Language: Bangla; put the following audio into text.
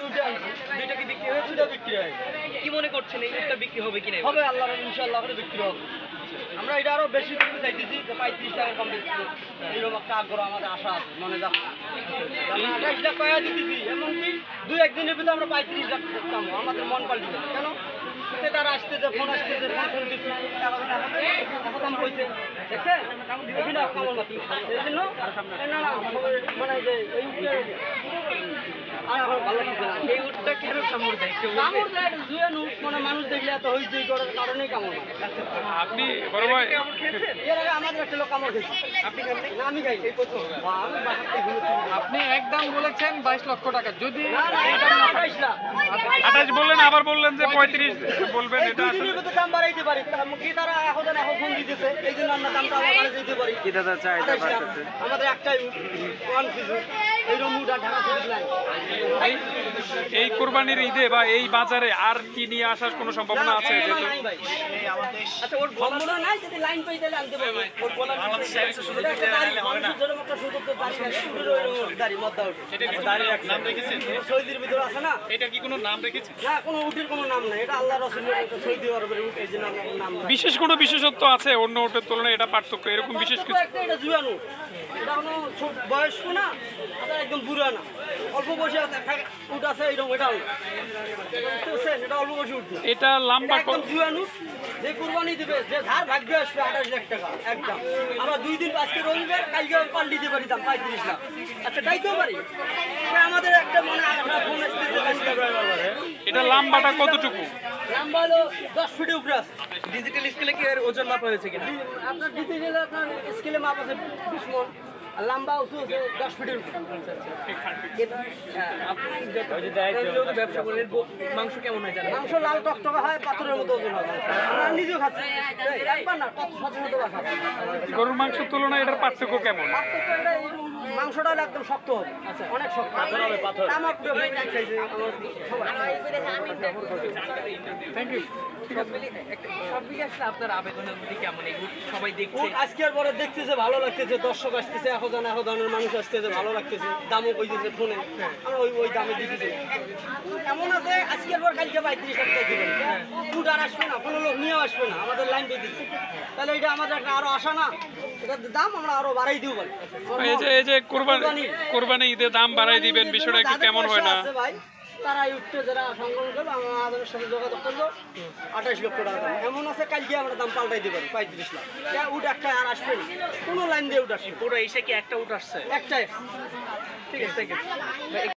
দুইটা আনছি, দুইটা কি বিক্রি হয়েছে? দুইটা বিক্রি হয়েছে। কি মনে করছেন এই উটটা বিক্রি হবে কিনা? হবে আল্লাহর ইনশাআল্লাহ করে বিক্রি হবে। আমরা এটা আরো বেশি করতে চাইতেছি যে 35 টাকা কম বেশি এইরকম একটা আগ্রহ আমাদের আশা আছে মনে যাচ্ছে। আমরা 28 লাখ টাকা দিতেছি, এমনকি 2-1 দিনের ভিতরে আমরা 35 লাখ দাম আমাদের মন পাল্টে কেন তারা আসতেছে, ফোন আসতেছে, ফোন দিচ্ছি এখন দাম হয়েছে দেখছেন এখানে কামড় মাতি এই জন্য না না মানে যে এই আর এখন ভালো লাগছে না। এই উটটা কেন কামড় দেয়? কামড় দেয় জুয়ান উঠ, মানে মানুষ দেখলে এত হইচই করার কারণেই কামড় দেয়। আপনি বড় ভাই কামড় খেয়েছেন? এর আগে আমাদের একটা লোক কামড় খেয়েছে। আপনি খান নাই? না আমি খাই এই প্রথম আমি বাসার থেকে ঘুরেছি। আপনি একদম বলেছেন 22 লক্ষ টাকা, যদি না না এটা না 28 লাখ 28 বললেন, আবার বললেন যে 35 বলবেন। এই এটা দুই আসলে দিনের ভিতরে দাম বাড়াইতে পারি কি তারা এখন ফোন দিতেছে এই জন্য আমরা দামটা আবার বাড়াই দিতে পারি কি দাদা চাহিদা বাড়তেছে আমাদের একটাই ওয়ান পিস এইরকম উঠা ঢাকা শরীফ নাই। এই কোরবানির ঈদে বা এই বাজারে আর কি নিয়ে আসার কোনো সম্ভাবনা আছে? যেহেতু আচ্ছা ওর সম্ভাবনা নাই, যদি লাইন পাই তাহলে আনতে পারবো। ওর বলার সুযোগ দিতে দাঁড়ি মানুষের জন্য একটা সুযোগ তো দাঁড়ি আছে উঠের ওই দাঁড়ি মদ্দা উঠে এটা কি দাঁড়িয়ে এক নাম রেখেছেন? সৌদির ভিতরে আছে না এটা কি কোনো নাম রেখেছেন? না কোনো উঠের কোনো নাম নাই, এটা আল্লাহ রাসূলের একটা সৌদি আরবের উঠ, এই জন্য আমরা কোনো নাম নাই। বিশেষ কোনো বিশেষত্ব আছে অন্য উটের তুলনায়? এটা পার্থক্য এরকম বিশেষ কিছু? একটা এটা জুয়ান উঠ, এটা কোনো বয়স্ক না আবার একদম বুড়া না, অল্প বয়সে উঠ আছে এইরকম এটাও না, বুঝতে পারছেন? এটা অল্প বয়সে উঠ না, এটা লম্বা একদম জুয়ান উঠ। যে কুরবানি দিবে যে ধার ভাগ্য আসবে 28 লাখ টাকা একদম। আমরা 2 দিন আজকে রবিবার কালকে পাল্টি দিতে পারি দাম 35 লাখ। আচ্ছা তাইতেও পারি, আমাদের একটা মনে আশা ফোন আসতেছে। এটা লম্বাটা কতটুকু? লম্বা হলো 10 ফিটের উপরে আছে। ডিজিটাল স্কেলে কি এর ওজন মাপা হয়েছে কিনা? আপনার ডিজিটাল আপনার স্কেলে মাপ আছে 20 মণ, আর লম্বা উঁচু আছে 10 ফিটের উপরে। আপনি যেহেতু ব্যবসা করেন, মাংস কেমন হয় জানেন? মাংস লাল টকটকা হয়, পাথরের মতো ওজন হবে। আমরা নিজেও খাচ্ছি, একবার না কত শত শত বার খাচ্ছি। গরুর মাংসের তুলনায় এটার পার্থক্য কেমন? পার্থক্য এটা এই মাংসটা হলো একদম শক্ত হবে, আচ্ছা অনেক শক্ত হবে পাথর। আমার পুরো ফেভারিট খাইছে আমার সবাই। Thank you. সব মিলিয়ে আসলে আপনার আবেদনের মধ্যে কেমন? এই উট সবাই দেখছে, আজকের পরে দেখতেছে ভালো লাগতেছে, দর্শক আসতেছে, এখন ধরনের মানুষ আসতেছে, ভালো লাগতেছে, দামও কইতেছে ফোনে, আমরা ওই দামে দিতেছি। এমন আছে আজকের পর কালকে 35 লাখ টাকা দিবেন, উট আর আসবে না, কোনো লোক নিয়েও আসবে না, আমাদের লাইন পেয়ে দিচ্ছে। তাহলে এটা আমাদের একটা আরো আশা না, এটার দাম আমরা আরো বাড়াই দিব পারি। এই যে কোরবানি ঈদে দাম বাড়াই দিবেন, বিষয়টা একটু কেমন হয় না? ভাই তারা উঠতে যারা সংগ্রহ করবে আমাদের সাথে যোগাযোগ করবো, 28 লক্ষ টাকা দাম। এমন আছে কালকে আমরা দাম পাল্টাই দিতে পারি 35 লাখ। উঠ একটা আর আসবে না, কোনো লাইন দিয়ে উঠ আসবে, পুরো এসে কি একটা উট আসছে? একটাই। ঠিক আছে, থ্যাংক ইউ।